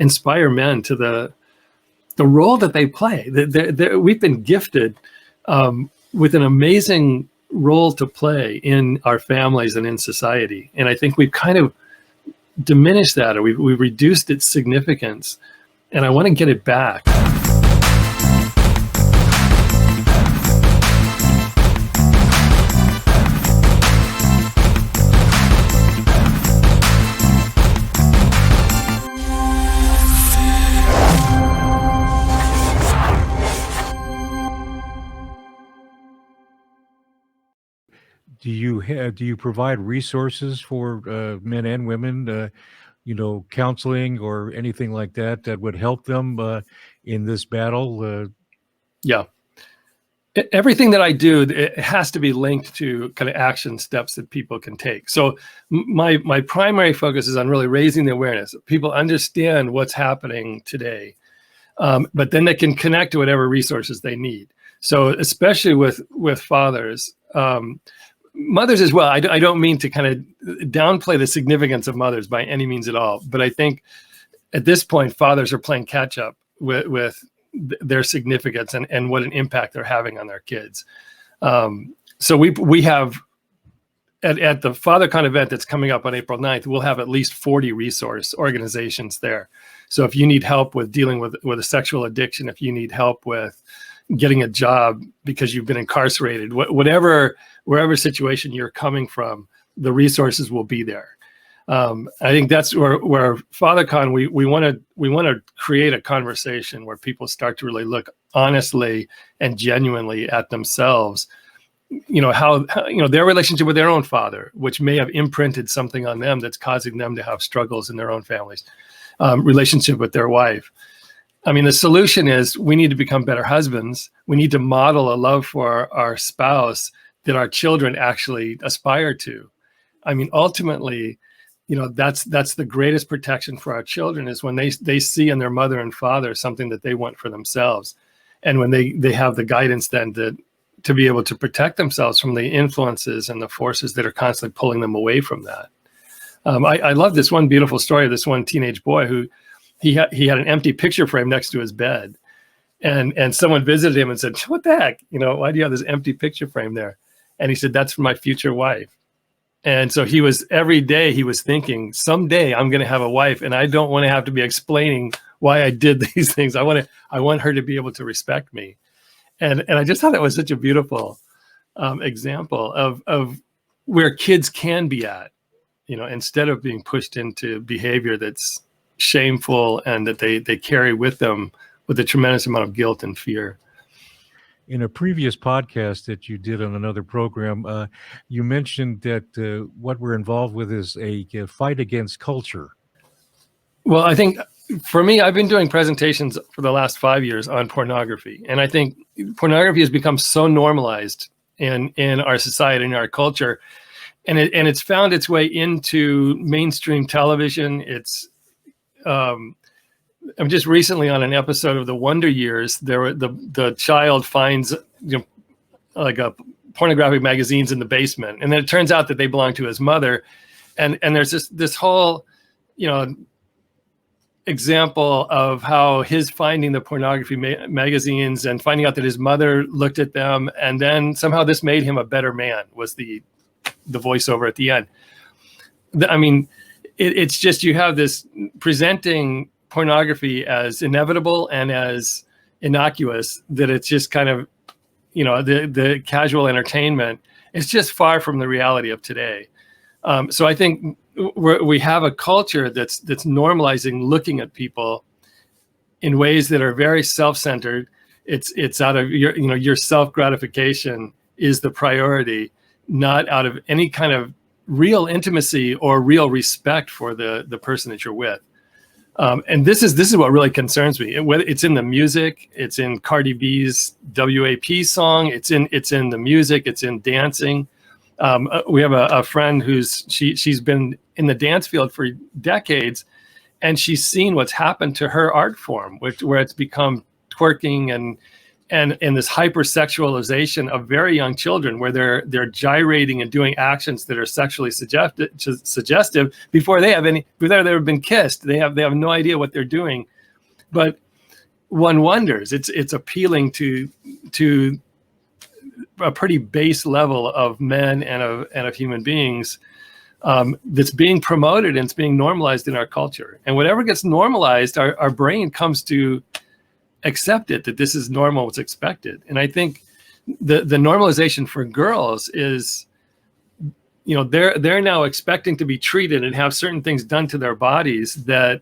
inspire men to the role that they play. We've been gifted with an amazing role to play in our families and in society. And I think we've kind of diminished that, or we've reduced its significance. And I want to get it back. Do you provide resources for men and women, counseling or anything like that would help them in this battle? Yeah. Everything that I do, it has to be linked to kind of action steps that people can take. So my primary focus is on really raising the awareness. People understand what's happening today, but then they can connect to whatever resources they need. So especially with fathers, mothers as well. I don't mean to kind of downplay the significance of mothers by any means at all, but I think at this point, fathers are playing catch up with their significance and what an impact they're having on their kids. So we have at the FatherCon event that's coming up on April 9th, we'll have at least 40 resource organizations there. So if you need help with dealing with a sexual addiction, if you need help with getting a job because you've been incarcerated, wherever situation you're coming from, the resources will be there. I think that's where FatherCon, we want to create a conversation where people start to really look honestly and genuinely at themselves, how their relationship with their own father, which may have imprinted something on them that's causing them to have struggles in their own families, relationship with their wife. I mean, the solution is we need to become better husbands. We need to model a love for our spouse that our children actually aspire to. I mean, ultimately, that's the greatest protection for our children is when they see in their mother and father something that they want for themselves. And when they have the guidance then to be able to protect themselves from the influences and the forces that are constantly pulling them away from that. I love this one beautiful story of this one teenage boy who he had an empty picture frame next to his bed. And someone visited him and said, "What the heck? Why do you have this empty picture frame there?" And he said, "That's for my future wife." And so every day he was thinking, someday I'm going to have a wife and I don't want to have to be explaining why I did these things. I want her to be able to respect me. And I just thought that was such a beautiful example of where kids can be at, instead of being pushed into behavior that's shameful and that they carry with them with a tremendous amount of guilt and fear. In a previous podcast that you did on another program, you mentioned that what we're involved with is a fight against culture. Well, I think for me, I've been doing presentations for the last 5 years on pornography. And I think pornography has become so normalized in our society, in our culture. And it's found its way into mainstream television. I'm just recently on an episode of The Wonder Years. The child finds like a pornographic magazines in the basement, and then it turns out that they belong to his mother, and there's this whole example of how his finding the pornography magazines and finding out that his mother looked at them, and then somehow this made him a better man was the voiceover at the end. I mean, it's just you have this presenting pornography as inevitable and as innocuous that it's just kind of, the casual entertainment. It's just far from the reality of today. So I think we have a culture that's normalizing looking at people in ways that are very self-centered. It's out of your self-gratification is the priority, not out of any kind of real intimacy or real respect for the person that you're with. And this is what really concerns me. It's in the music, it's in Cardi B's WAP song, it's in the music, it's in dancing. We have a friend she's been in the dance field for decades, and she's seen what's happened to her art form, where it's become twerking and this hypersexualization of very young children, where they're gyrating and doing actions that are sexually suggestive before they've ever been kissed. They have no idea what they're doing, but one wonders. It's appealing to a pretty base level of men and of human beings, that's being promoted and it's being normalized in our culture. And whatever gets normalized, our brain comes to accept it, that this is normal, what's expected. And I think the normalization for girls is, they're now expecting to be treated and have certain things done to their bodies that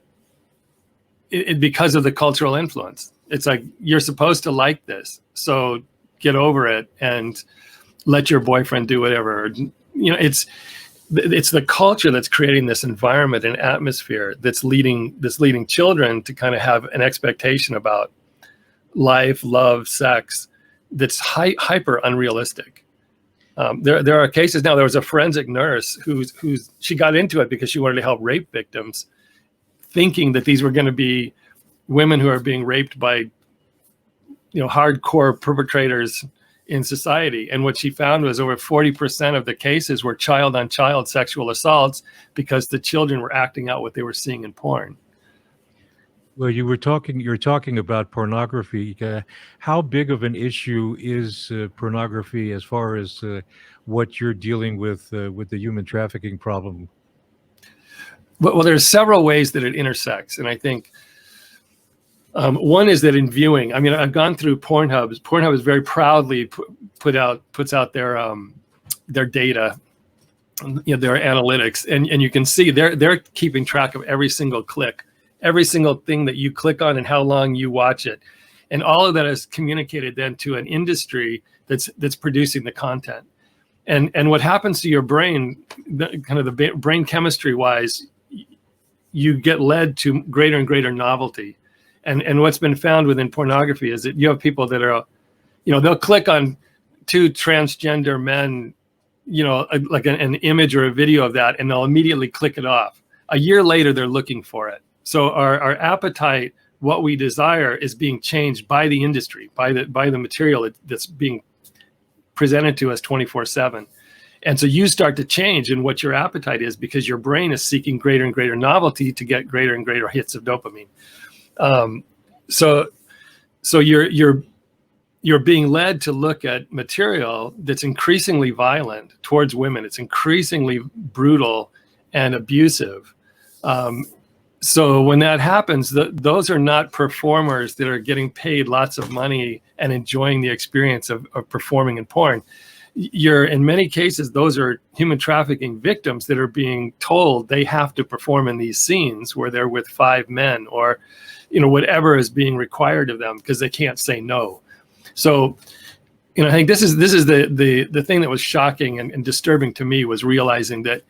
because of the cultural influence. It's like, you're supposed to like this, so get over it and let your boyfriend do whatever. It's the culture that's creating this environment and atmosphere that's leading children to kind of have an expectation about life, love, sex that's hyper unrealistic. There are cases now. There was a forensic nurse who's she got into it because she wanted to help rape victims, thinking that these were going to be women who are being raped by hardcore perpetrators in society. And what she found was over 40% of the cases were child-on-child sexual assaults because the children were acting out what they were seeing in porn. Well, you're talking about pornography. How big of an issue is pornography as far as what you're dealing with the human trafficking problem? Well, there's several ways that it intersects. And I think one is that in viewing, I've gone through Pornhub. Pornhub is very proudly puts out their data, their analytics, and you can see they're keeping track of every single click, every single thing that you click on and how long you watch it. And all of that is communicated then to an industry that's producing the content. And what happens to your brain, the brain chemistry wise, you get led to greater and greater novelty. And what's been found within pornography is that you have people that are, they'll click on two transgender men, like an image or a video of that, and they'll immediately click it off. A year later, they're looking for it. So our appetite, what we desire, is being changed by the industry, by the material that's being presented to us 24/7. And so you start to change in what your appetite is, because your brain is seeking greater and greater novelty to get greater and greater hits of dopamine. So you're being led to look at material that's increasingly violent towards women. It's increasingly brutal and abusive. So when that happens, those are not performers that are getting paid lots of money and enjoying the experience of performing in porn. In many cases, those are human trafficking victims that are being told they have to perform in these scenes where they're with 5 men, or whatever is being required of them, because they can't say no. So I think this is the thing that was shocking and disturbing to me, was realizing that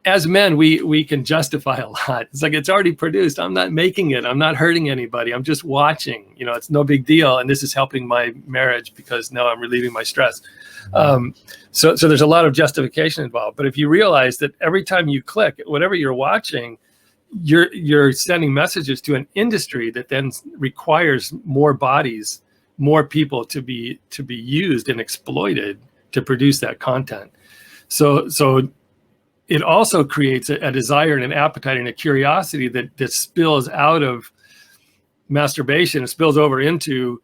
as men, we can justify a lot. It's like, it's already produced. I'm not making it. I'm not hurting anybody. I'm just watching. It's no big deal. And this is helping my marriage because now I'm relieving my stress. So there's a lot of justification involved. But if you realize that every time you click, whatever you're watching, you're sending messages to an industry that then requires more bodies, more people to be used and exploited to produce that content. So it also creates a desire and an appetite and a curiosity that spills out of masturbation. It spills over into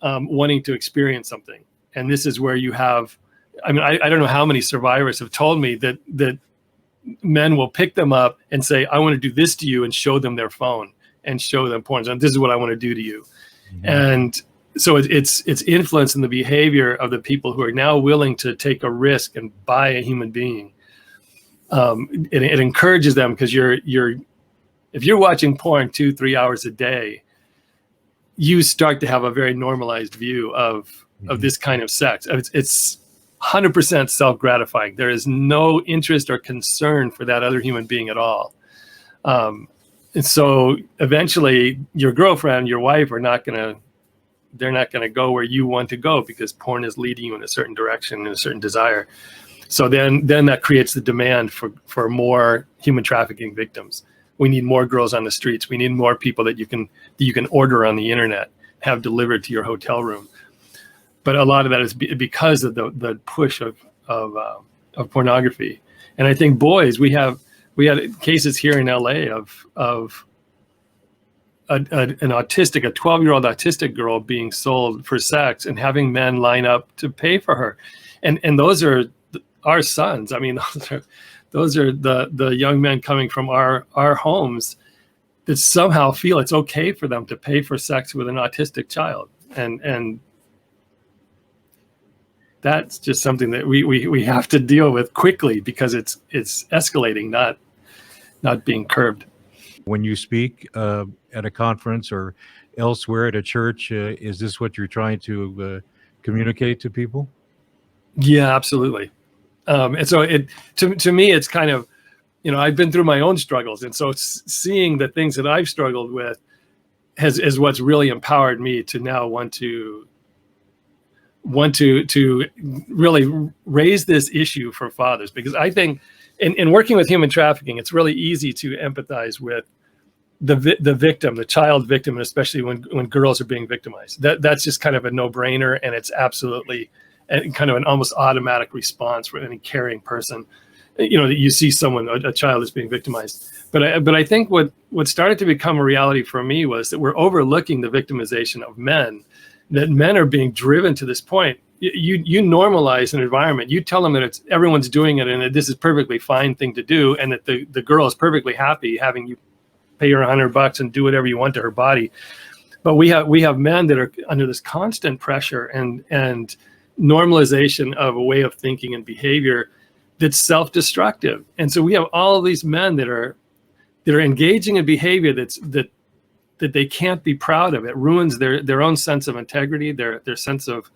wanting to experience something. And this is where you have, I don't know how many survivors have told me that men will pick them up and say, I want to do this to you, and show them their phone and show them porn. So this is what I want to do to you. Mm-hmm. And so it's influencing the behavior of the people who are now willing to take a risk and buy a human being. It encourages them, because if you're watching porn 2-3 hours a day, you start to have a very normalized view of this kind of sex. It's 100% self-gratifying. There is no interest or concern for that other human being at all. And so eventually your girlfriend, your wife they're not going to go where you want to go, because porn is leading you in a certain direction and a certain desire. So then that creates the demand for more human trafficking victims. We need more girls on the streets. We need more people that you can order on the internet, have delivered to your hotel room. but a lot of that is because of the push of pornography. And I think boys, we had cases here in LA of an autistic, a 12-year-old autistic girl being sold for sex and having men line up to pay for her. And those are our sons. I mean, those are the young men coming from our homes that somehow feel it's okay for them to pay for sex with an autistic child. And that's just something that we have to deal with quickly, because it's escalating, not being curbed. When you speak at a conference or elsewhere at a church, is this what you're trying to communicate to people? Yeah, absolutely. And so to me, it's kind of, I've been through my own struggles. And so seeing the things that I've struggled with is what's really empowered me to now want to really raise this issue for fathers. Because I think in working with human trafficking, it's really easy to empathize with the victim, the child victim, and especially when girls are being victimized. That's just kind of a no-brainer, and it's absolutely kind of an almost automatic response for any caring person. That you see someone, a child is being victimized. But I think what started to become a reality for me was that we're overlooking the victimization of men. That men are being driven to this point. You normalize an environment. You tell them that everyone's doing it, and that this is perfectly fine thing to do, and that the girl is perfectly happy having you pay her $100 and do whatever you want to her body. But we have men that are under this constant pressure and normalization of a way of thinking and behavior that's self-destructive. And so we have all of these men that are engaging in behavior that they can't be proud of. It ruins their own sense of integrity, their sense of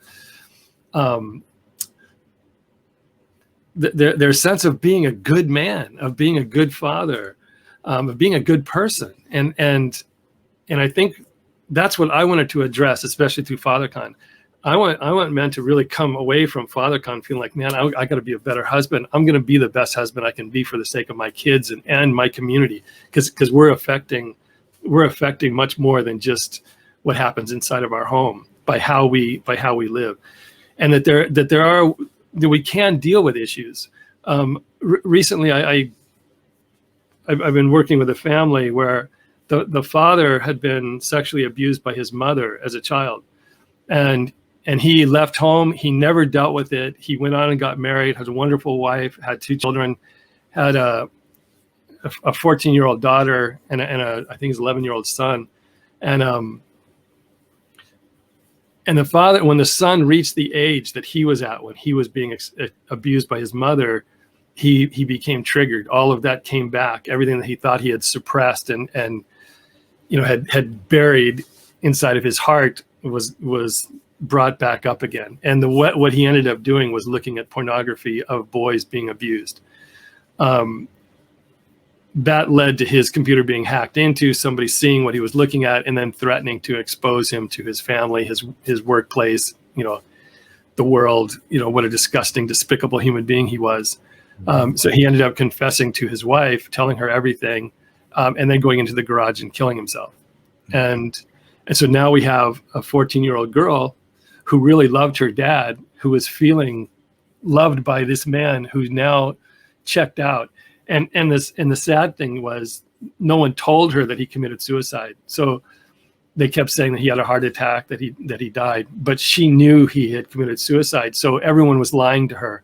their sense of being a good man, of being a good father, of being a good person. And I think that's what I wanted to address, especially through FatherCon. I want men to really come away from FatherCon feeling like, man, I got to be a better husband. I'm going to be the best husband I can be for the sake of my kids and my community, because we're affecting much more than just what happens inside of our home by how we live, and that we can deal with issues. Recently, I've been working with a family where the father had been sexually abused by his mother as a child, and he left home. He never dealt with it. He went on and got married, has a wonderful wife, had 2 children, had a 14-year-old daughter and I think his 11-year-old son. And the father, when the son reached the age that he was at when he was being abused by his mother, he became triggered. All of that came back. Everything that he thought he had suppressed and had buried inside of his heart was brought back up again. And what he ended up doing was looking at pornography of boys being abused. That led to his computer being hacked into, somebody seeing what he was looking at, and then threatening to expose him to his family, his workplace, the world, what a disgusting, despicable human being he was. So he ended up confessing to his wife, telling her everything, and then going into the garage and killing himself. And so now we have a 14-year-old girl who really loved her dad, who was feeling loved by this man who's now checked out. And the sad thing was, no one told her that he committed suicide. So they kept saying that he had a heart attack, that he died, but she knew he had committed suicide. So everyone was lying to her.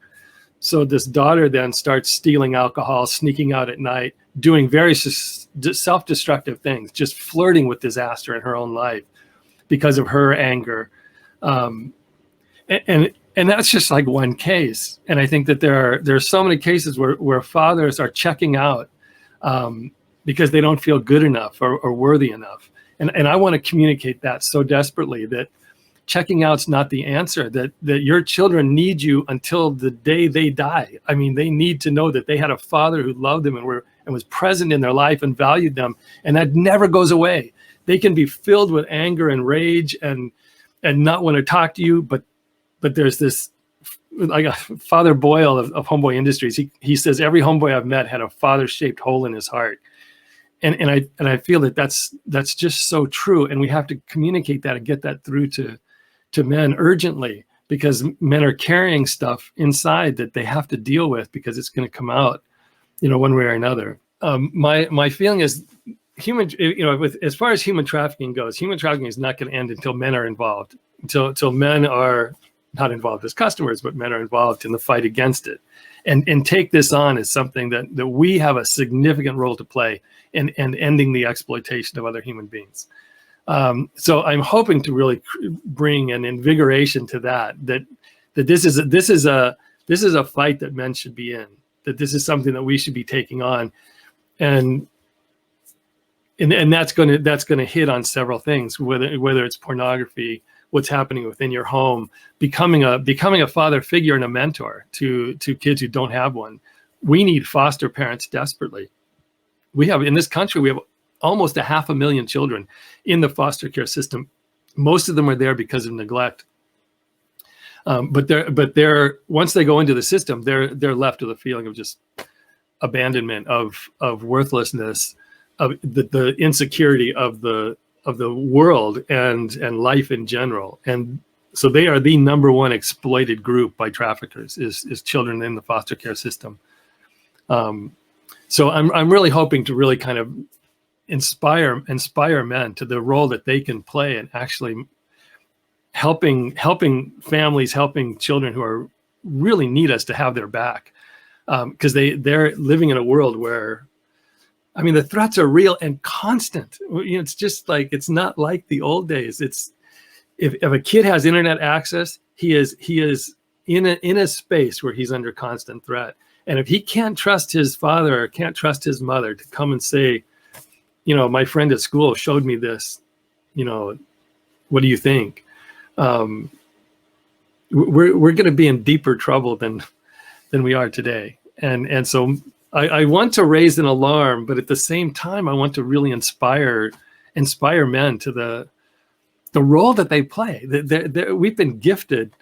So this daughter then starts stealing alcohol, sneaking out at night, doing very self-destructive things, just flirting with disaster in her own life because of her anger. And that's just like one case. And I think that there are so many cases where fathers are checking out because they don't feel good enough or worthy enough. And I want to communicate that so desperately, that checking out's not the answer, that your children need you until the day they die. I mean, they need to know that they had a father who loved them and was present in their life and valued them. And that never goes away. They can be filled with anger and rage and not want to talk to you, but there's this, like Father Boyle of Homeboy Industries, he says every homeboy I've met had a father-shaped hole in his heart. And I feel that's just so true. And we have to communicate that and get that through to men urgently, because men are carrying stuff inside that they have to deal with because it's going to come out, one way or another. My feeling is as far as human trafficking goes, human trafficking is not going to end until men are involved, until men are not involved as customers, but men are involved in the fight against it, and take this on as something that we have a significant role to play in ending the exploitation of other human beings. So I'm hoping to really bring an invigoration to that this is a fight that men should be in, that this is something that we should be taking on, and that's going to hit on several things, whether it's pornography, what's happening within your home, becoming a father figure and a mentor to kids who don't have one. We need foster parents desperately. We have, in this country, we have almost 500,000 children in the foster care system. Most of them are there because of neglect. But they're once they go into the system, they're left with a feeling of just abandonment, of worthlessness, of the insecurity of the world and life in general. And so they are the number one exploited group by traffickers is children in the foster care system. So I'm really hoping to really kind of inspire men to the role that they can play in actually helping families, helping children who are really need us to have their back, because they're living in a world where, I mean, the threats are real and constant. It's just like, it's not like the old days. It's if a kid has internet access, he is in a space where he's under constant threat. And if he can't trust his father or can't trust his mother to come and say, my friend at school showed me this, what do you think? We're going to be in deeper trouble than we are today. And so I want to raise an alarm, but at the same time, I want to really inspire men to the role that they play. We've been gifted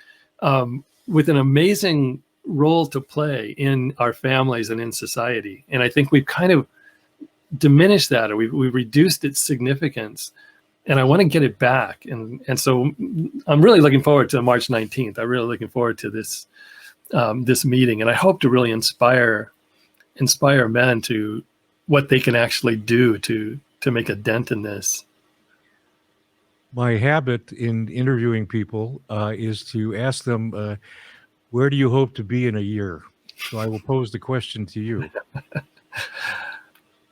with an amazing role to play in our families and in society. And I think we've kind of diminished that, or we've reduced its significance. And I want to get it back. And so I'm really looking forward to March 19th. I'm really looking forward to this meeting. And I hope to really inspire men to what they can actually do to make a dent in this. My habit in interviewing people is to ask them, where do you hope to be in a year? So I will pose the question to you.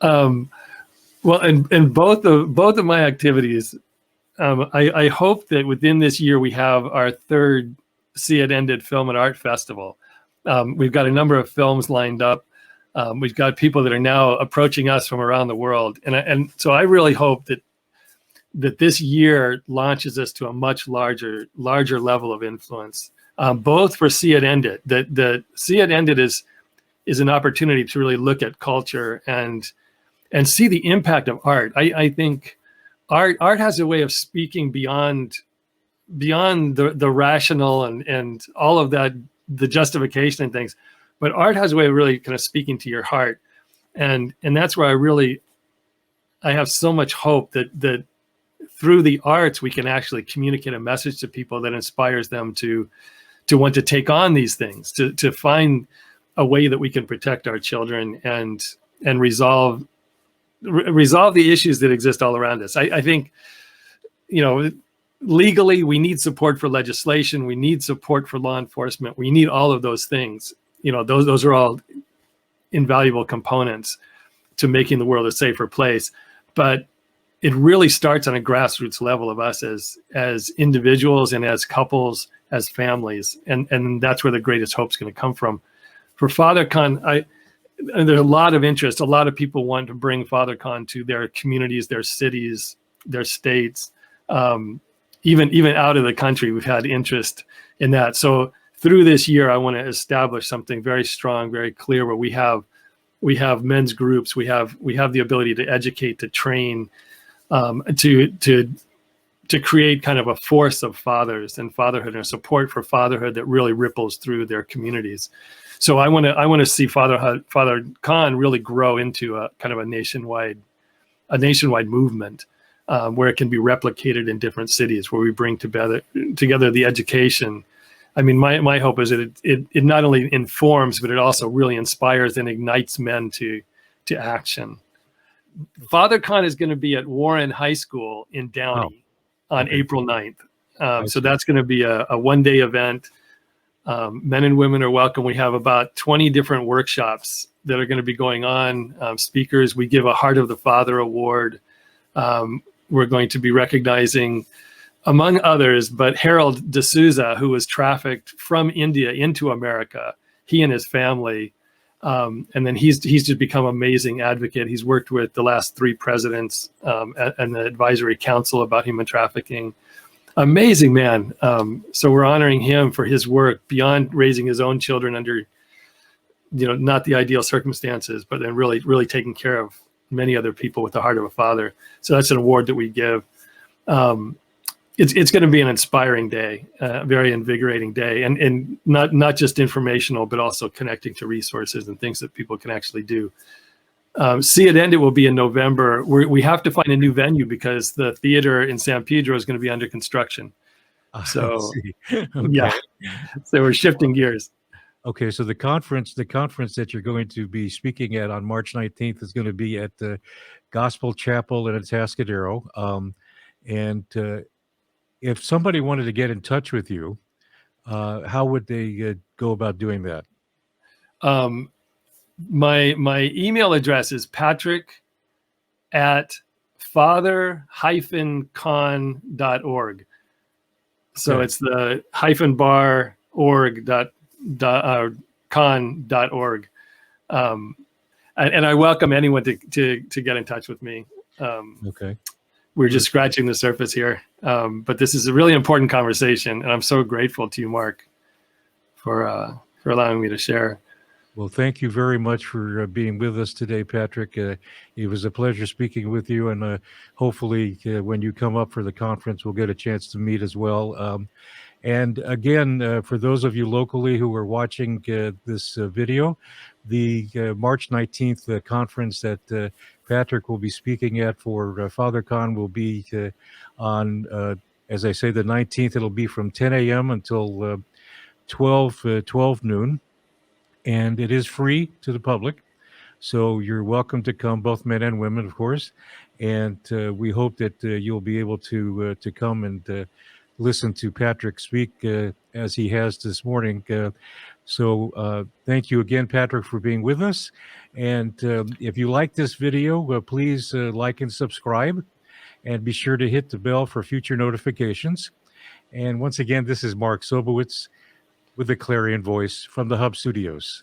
Well, in both of my activities, I hope that within this year we have our third See It Ended Film and Art Festival. We've got a number of films lined up. We've got people that are now approaching us from around the world, and so I really hope that this year launches us to a much larger level of influence, both for See It Ended. The See It Ended is an opportunity to really look at culture and see the impact of art. I think art has a way of speaking beyond the rational and all of that, the justification and things, but art has a way of really kind of speaking to your heart, and that's where I have so much hope that through the arts we can actually communicate a message to people that inspires them to want to take on these things, to find a way that we can protect our children and resolve the issues that exist all around us. I think, legally, we need support for legislation. We need support for law enforcement. We need all of those things. Those are all invaluable components to making the world a safer place. But it really starts on a grassroots level of us as individuals and as couples, as families. And that's where the greatest hope is going to come from. For FatherCon, there's a lot of interest. A lot of people want to bring FatherCon to their communities, their cities, their states. Even out of the country, we've had interest in that. So through this year, I want to establish something very strong, very clear, where we have men's groups, we have the ability to educate, to train, to create kind of a force of fathers and fatherhood and support for fatherhood that really ripples through their communities. So I want to see FatherCon really grow into a kind of a nationwide movement, where it can be replicated in different cities, where we bring together the education, I mean, my hope is that it not only informs, but it also really inspires and ignites men to action. FatherCon is going to be at Warren High School in Wow. Downey on Okay. April 9th. I So see. that's going to be a one-day event. Men and women are welcome. We have about 20 different workshops that are going to be going on. Speakers, we give a Heart of the Father award. We're going to be recognizing, among others, but Harold D'Souza, who was trafficked from India into America, he and his family. And then he's just become an amazing advocate. He's worked with the last 3 presidents and the advisory council about human trafficking. Amazing man. So we're honoring him for his work beyond raising his own children under, not the ideal circumstances, but then really taking care of many other people with the heart of a father. So that's an award that we give. It's going to be an inspiring day, a very invigorating day, and not just informational, but also connecting to resources and things that people can actually do. See It End It will be in November. We have to find a new venue because the theater in San Pedro is going to be under construction. I So see. Okay. yeah, so we're shifting gears. Okay, so the conference that you're going to be speaking at on March 19th is going to be at the Gospel Chapel in Atascadero. And if somebody wanted to get in touch with you, how would they go about doing that? My email address is patrick@father-con.org. So Okay. it's the -bar org con.org. And I welcome anyone to get in touch with me. Okay. We're just scratching the surface here. But this is a really important conversation, and I'm so grateful to you, Mark, for allowing me to share. Well, thank you very much for being with us today, Patrick. It was a pleasure speaking with you, and hopefully when you come up for the conference, we'll get a chance to meet as well. And again, for those of you locally who are watching this video, the March 19th conference that Patrick will be speaking at for FatherCon will be on, as I say, the 19th. It'll be from 10 a.m. until 12 noon. And it is free to the public. So you're welcome to come, both men and women, of course. And we hope that you'll be able to come and listen to Patrick speak as he has this morning. So thank you again, Patrick, for being with us. And if you like this video, please like and subscribe. And be sure to hit the bell for future notifications. And once again, this is Mark Sobowitz with the Clarion Voice from the Hub Studios.